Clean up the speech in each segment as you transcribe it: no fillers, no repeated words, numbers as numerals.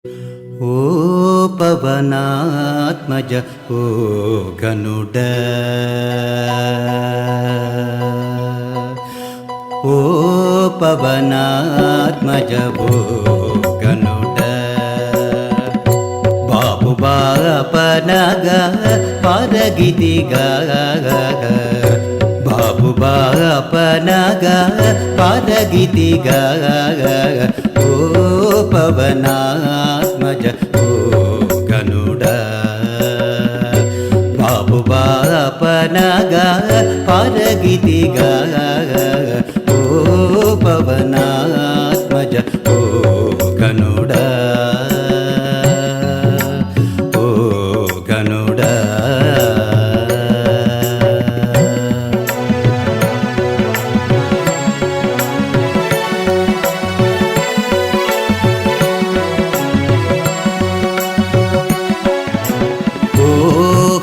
ఓ పవనాత్మజ ఓ గనుడ ఓ పవనాత్మజ ఓ గనుడ బాబు బాపనగా పరగితిగా బాబు బాపనగా పరగితిగా ఓ పవనాత్మజ ఓ గనుడ బాబు బాపనగా పరగితిగా ఓ పవనాత్మజ ఓ గనుడ ఓ గనుడ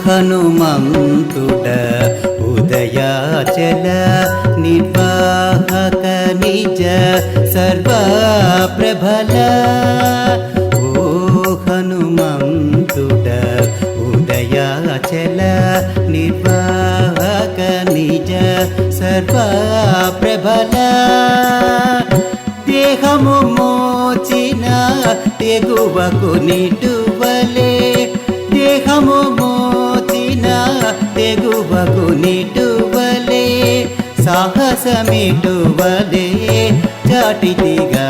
హనుమంతుడ ఉదయాచల నిర్వాహక నిజ సర్వా ప్రభల ఓ హనుమంతుడ ఉదయాచల నిర్వాహక నిజ సర్వా ప్రభల దేహము మోచిన తెగువకు నిటువలే దేహము మోచిన తెగువకు నిటువలే సాహసమిటువలే చాటితిగా